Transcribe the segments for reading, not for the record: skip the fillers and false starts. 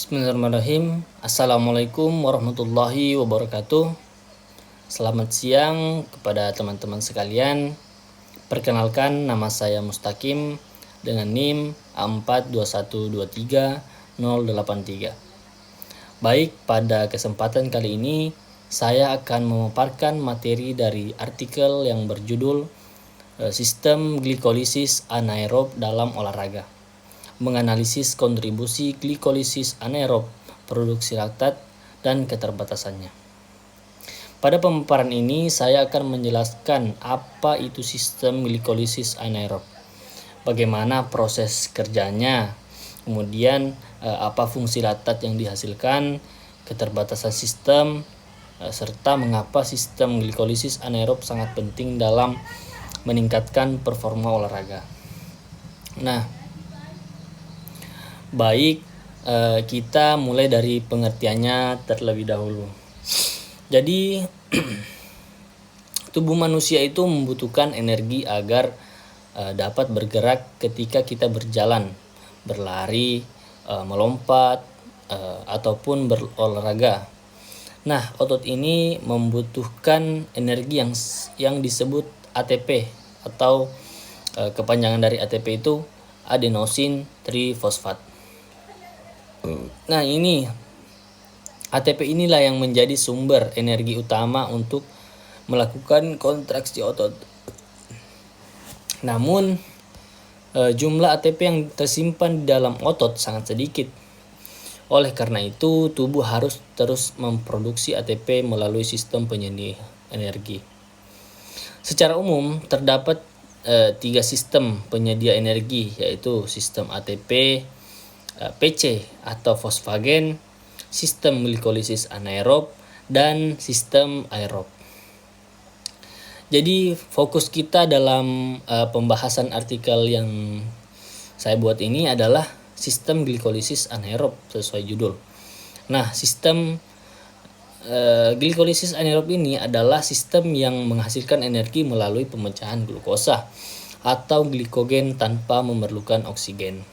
Bismillahirrahmanirrahim. Assalamualaikum warahmatullahi wabarakatuh. Selamat siang kepada teman-teman sekalian. Perkenalkan, nama saya Mustaqim dengan NIM A42123-083. Baik, pada kesempatan kali ini saya akan memaparkan materi dari artikel yang berjudul Sistem Glikolisis Anaerob dalam Olahraga, menganalisis kontribusi glikolisis anaerob, produksi laktat, dan keterbatasannya. Pada pemaparan ini saya akan menjelaskan apa itu sistem glikolisis anaerob, bagaimana proses kerjanya, kemudian apa fungsi laktat yang dihasilkan, keterbatasan sistem, serta mengapa sistem glikolisis anaerob sangat penting dalam meningkatkan performa olahraga. Nah, baik, kita mulai dari pengertiannya terlebih dahulu. Jadi tubuh manusia itu membutuhkan energi agar dapat bergerak ketika kita berjalan, berlari, melompat, ataupun berolahraga. Nah, otot ini membutuhkan energi yang disebut ATP atau kepanjangan dari ATP itu adenosin trifosfat. Nah, ini ATP inilah yang menjadi sumber energi utama untuk melakukan kontraksi otot. Namun jumlah ATP yang tersimpan di dalam otot sangat sedikit. Oleh karena itu, tubuh harus terus memproduksi ATP melalui sistem penyedia energi. Secara umum terdapat 3 sistem penyedia energi, yaitu sistem ATP, PC atau fosfagen, sistem glikolisis anaerob, dan sistem aerob. Jadi fokus kita dalam pembahasan artikel yang saya buat ini adalah sistem glikolisis anaerob sesuai judul. Nah, sistem glikolisis anaerob ini adalah sistem yang menghasilkan energi melalui pemecahan glukosa atau glikogen tanpa memerlukan oksigen.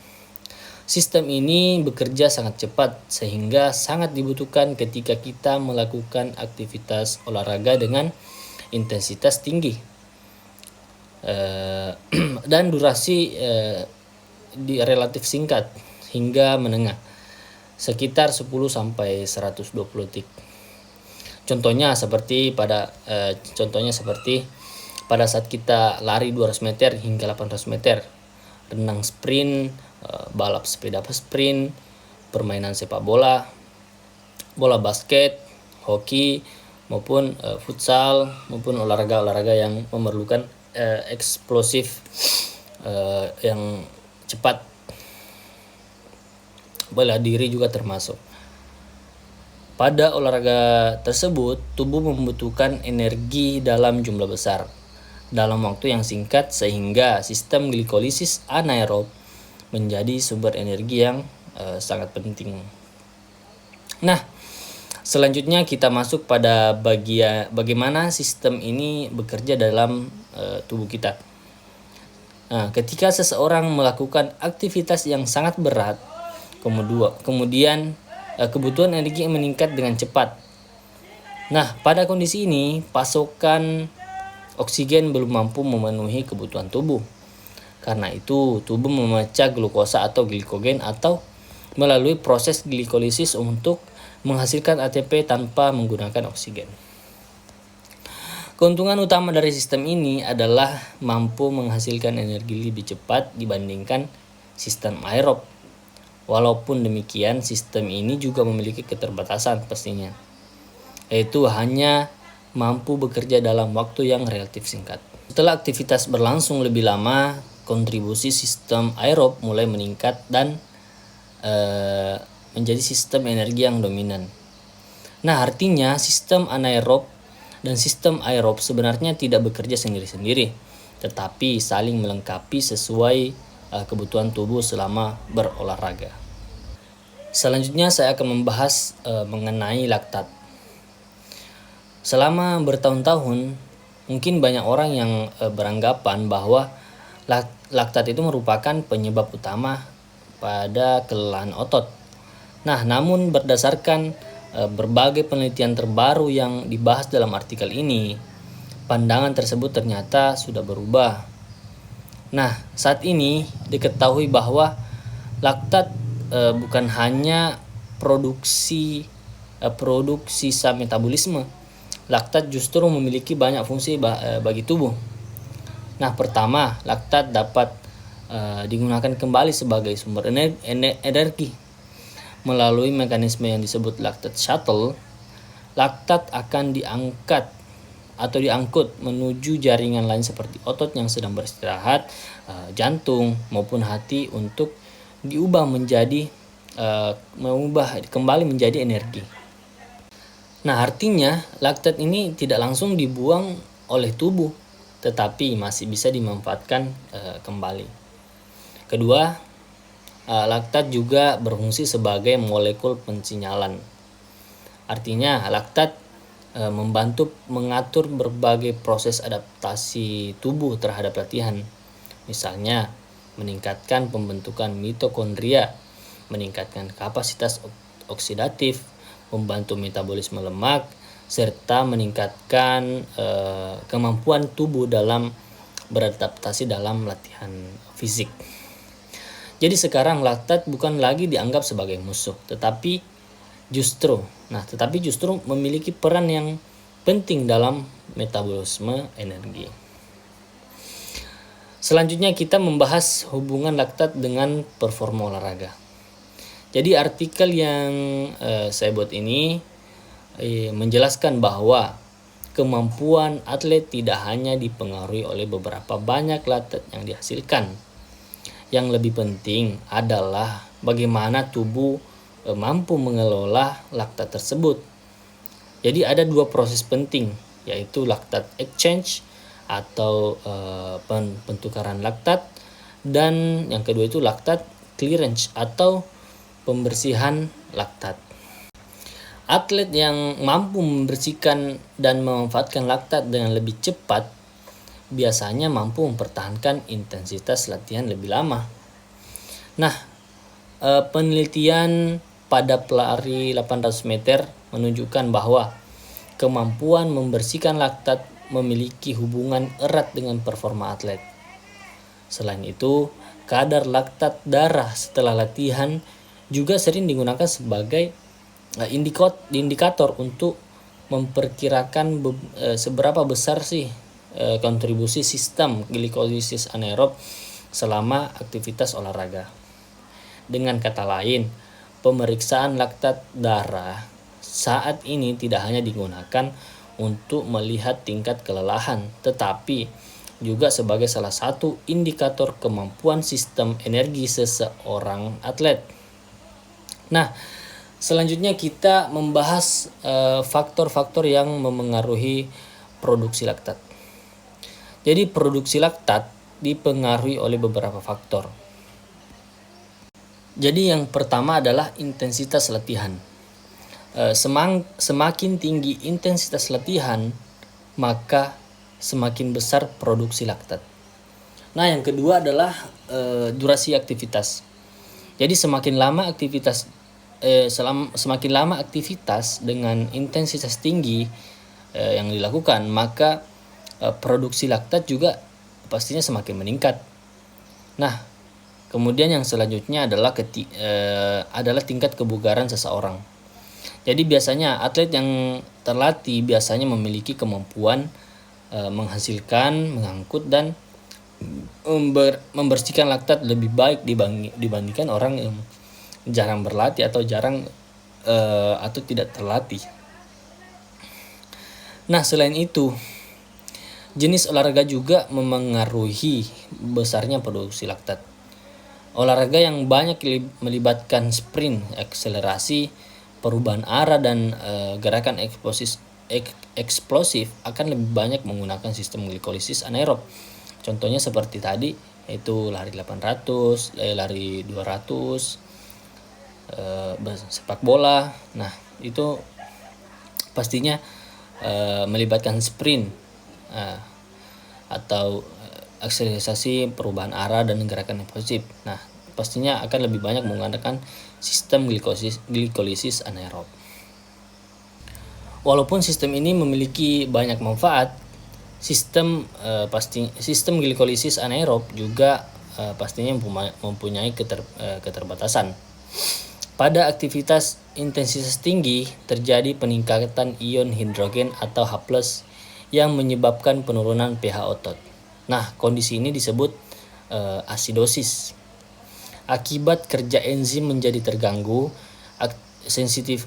Sistem ini bekerja sangat cepat sehingga sangat dibutuhkan ketika kita melakukan aktivitas olahraga dengan intensitas tinggi dan durasi relatif singkat hingga menengah, sekitar 10-120 detik. Contohnya seperti pada saat kita lari 200 meter hingga 800 meter, renang sprint, balap sepeda sprint, permainan sepak bola, bola basket, hoki, maupun futsal, maupun olahraga-olahraga yang memerlukan eksplosif yang cepat. Bela diri juga termasuk. Pada olahraga tersebut, tubuh membutuhkan energi dalam jumlah besar dalam waktu yang singkat sehingga sistem glikolisis anaerob menjadi sumber energi yang sangat penting. Nah, selanjutnya kita masuk pada bagaimana sistem ini bekerja dalam tubuh kita. Nah, ketika seseorang melakukan aktivitas yang sangat berat, kemudian kebutuhan energi meningkat dengan cepat. Nah, pada kondisi ini, pasokan oksigen belum mampu memenuhi kebutuhan tubuh. Karena itu, tubuh memecah glukosa atau glikogen atau melalui proses glikolisis untuk menghasilkan ATP tanpa menggunakan oksigen. Keuntungan utama dari sistem ini adalah mampu menghasilkan energi lebih cepat dibandingkan sistem aerob. Walaupun demikian, sistem ini juga memiliki keterbatasan pastinya, yaitu hanya mampu bekerja dalam waktu yang relatif singkat. Setelah aktivitas berlangsung lebih lama, kontribusi sistem aerob mulai meningkat dan menjadi sistem energi yang dominan. Nah, artinya sistem anaerob dan sistem aerob sebenarnya tidak bekerja sendiri-sendiri, tetapi saling melengkapi sesuai kebutuhan tubuh selama berolahraga. Selanjutnya saya akan membahas mengenai laktat. Selama bertahun-tahun, mungkin banyak orang yang beranggapan bahwa laktat itu merupakan penyebab utama pada kelelahan otot. Nah, namun berdasarkan berbagai penelitian terbaru yang dibahas dalam artikel ini, pandangan tersebut ternyata sudah berubah. Nah, saat ini diketahui bahwa laktat bukan hanya produksi sisa metabolisme. Laktat justru memiliki banyak fungsi bagi tubuh. Nah, pertama, laktat dapat digunakan kembali sebagai sumber energi. Melalui mekanisme yang disebut laktat shuttle, laktat akan diangkut menuju jaringan lain seperti otot yang sedang beristirahat, jantung maupun hati untuk mengubah kembali menjadi energi. Nah, artinya laktat ini tidak langsung dibuang oleh tubuh, tetapi masih bisa dimanfaatkan kembali. Kedua, laktat juga berfungsi sebagai molekul pensinyalan. Artinya laktat membantu mengatur berbagai proses adaptasi tubuh terhadap latihan. Misalnya, meningkatkan pembentukan mitokondria, meningkatkan kapasitas oksidatif, membantu metabolisme lemak, serta meningkatkan kemampuan tubuh dalam beradaptasi dalam latihan fisik. Jadi sekarang laktat bukan lagi dianggap sebagai musuh, tetapi justru memiliki peran yang penting dalam metabolisme energi. Selanjutnya kita membahas hubungan laktat dengan performa olahraga. Jadi artikel yang saya buat ini menjelaskan bahwa kemampuan atlet tidak hanya dipengaruhi oleh beberapa banyak laktat yang dihasilkan. Yang lebih penting adalah bagaimana tubuh mampu mengelola laktat tersebut. Jadi ada dua proses penting, yaitu laktat exchange atau pentukaran laktat, dan yang kedua itu laktat clearance atau pembersihan laktat. Atlet yang mampu membersihkan dan memanfaatkan laktat dengan lebih cepat biasanya mampu mempertahankan intensitas latihan lebih lama. Nah, penelitian pada pelari 800 meter menunjukkan bahwa kemampuan membersihkan laktat memiliki hubungan erat dengan performa atlet. Selain itu, kadar laktat darah setelah latihan juga sering digunakan sebagai indikator untuk memperkirakan seberapa besar sih kontribusi sistem glikolisis anaerob selama aktivitas olahraga. Dengan kata lain, pemeriksaan laktat darah saat ini tidak hanya digunakan untuk melihat tingkat kelelahan, tetapi juga sebagai salah satu indikator kemampuan sistem energi seseorang atlet. Nah, selanjutnya kita membahas faktor-faktor yang memengaruhi produksi laktat. Jadi produksi laktat dipengaruhi oleh beberapa faktor. Jadi yang pertama adalah intensitas latihan. Semakin tinggi intensitas latihan, maka semakin besar produksi laktat. Nah, yang kedua adalah durasi aktivitas. Jadi semakin lama aktivitas dengan intensitas tinggi yang dilakukan, maka produksi laktat juga pastinya semakin meningkat. Nah, kemudian yang selanjutnya adalah tingkat kebugaran seseorang. Jadi biasanya atlet yang terlatih biasanya memiliki kemampuan menghasilkan, mengangkut, dan membersihkan laktat lebih baik dibandingkan orang yang jarang berlatih atau atau tidak terlatih. Nah, selain itu, jenis olahraga juga memengaruhi besarnya produksi laktat. Olahraga yang banyak melibatkan sprint, akselerasi, perubahan arah, dan gerakan eksplosif akan lebih banyak menggunakan sistem glikolisis anaerob. Contohnya seperti tadi, yaitu lari 800, lari 200, sepak bola. Nah, itu pastinya melibatkan sprint atau akselerasi, perubahan arah, dan gerakan eksplosif. Nah, pastinya akan lebih banyak menggunakan sistem glikolisis anaerob. Walaupun sistem ini memiliki banyak manfaat, sistem glikolisis anaerob juga pastinya mempunyai keterbatasan. Pada aktivitas intensitas tinggi terjadi peningkatan ion hidrogen atau H+ yang menyebabkan penurunan pH otot. Nah, kondisi ini disebut asidosis. Akibat kerja enzim menjadi terganggu,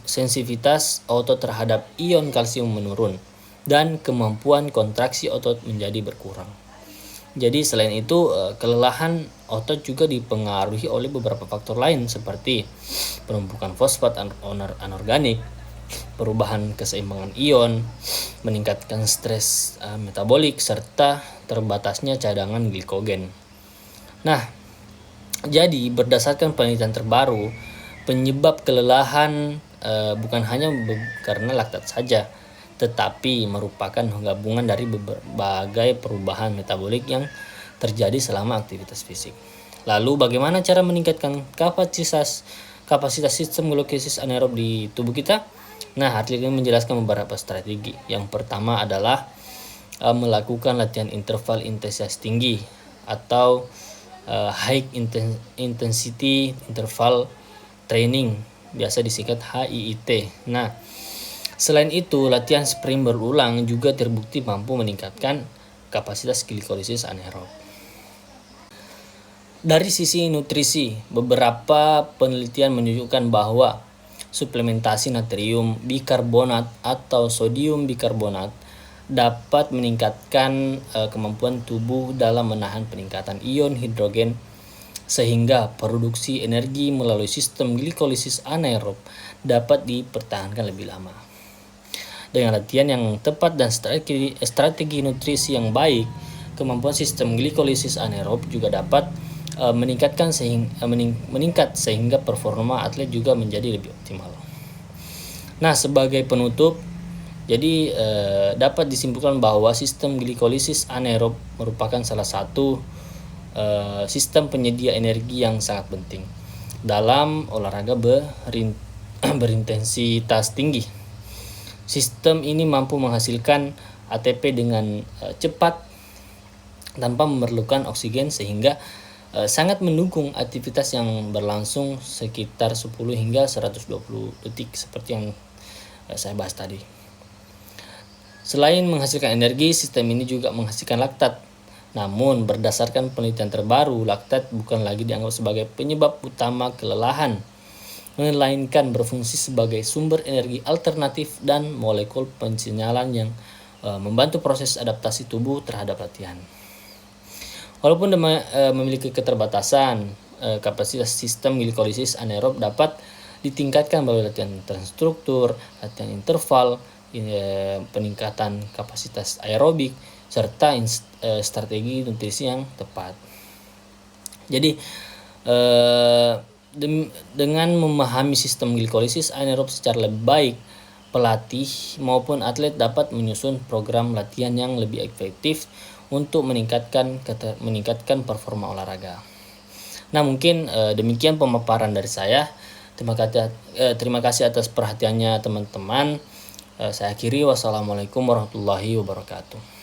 sensitivitas otot terhadap ion kalsium menurun dan kemampuan kontraksi otot menjadi berkurang. Jadi selain itu, kelelahan otot juga dipengaruhi oleh beberapa faktor lain seperti penumpukan fosfat anorganik, perubahan keseimbangan ion, meningkatkan stres metabolik, serta terbatasnya cadangan glikogen. Nah, jadi berdasarkan penelitian terbaru, penyebab kelelahan bukan hanya karena laktat saja, tetapi merupakan gabungan dari berbagai perubahan metabolik yang terjadi selama aktivitas fisik. Lalu bagaimana cara meningkatkan kapasitas sistem glikolisis anaerob di tubuh kita? Nah, artikel ini menjelaskan beberapa strategi. Yang pertama adalah melakukan latihan interval intensitas tinggi atau high intensity interval training, biasa disingkat HIIT. Nah, selain itu, latihan sprint berulang juga terbukti mampu meningkatkan kapasitas glikolisis anaerob. Dari sisi nutrisi, beberapa penelitian menunjukkan bahwa suplementasi natrium bikarbonat atau sodium bikarbonat dapat meningkatkan kemampuan tubuh dalam menahan peningkatan ion hidrogen sehingga produksi energi melalui sistem glikolisis anaerob dapat dipertahankan lebih lama. Dengan latihan yang tepat dan strategi nutrisi yang baik, kemampuan sistem glikolisis anaerob juga dapat meningkat sehingga performa atlet juga menjadi lebih optimal. Nah, sebagai penutup, jadi dapat disimpulkan bahwa sistem glikolisis anaerob merupakan salah satu sistem penyedia energi yang sangat penting dalam olahraga berintensitas tinggi. Sistem ini mampu menghasilkan ATP dengan cepat tanpa memerlukan oksigen sehingga sangat mendukung aktivitas yang berlangsung sekitar 10 hingga 120 detik seperti yang saya bahas tadi. Selain menghasilkan energi, sistem ini juga menghasilkan laktat. Namun, berdasarkan penelitian terbaru, laktat bukan lagi dianggap sebagai penyebab utama kelelahan, melainkan berfungsi sebagai sumber energi alternatif dan molekul pensinyalan yang membantu proses adaptasi tubuh terhadap latihan. Walaupun memiliki keterbatasan, kapasitas sistem glikolisis anaerob dapat ditingkatkan melalui latihan terstruktur, latihan interval, peningkatan kapasitas aerobik, serta strategi nutrisi yang tepat. Jadi dengan memahami sistem glikolisis anaerob secara lebih baik, pelatih maupun atlet dapat menyusun program latihan yang lebih efektif untuk meningkatkan performa olahraga. Nah, mungkin demikian pemaparan dari saya. Terima kasih atas perhatiannya teman-teman. Saya akhiri, wassalamualaikum warahmatullahi wabarakatuh.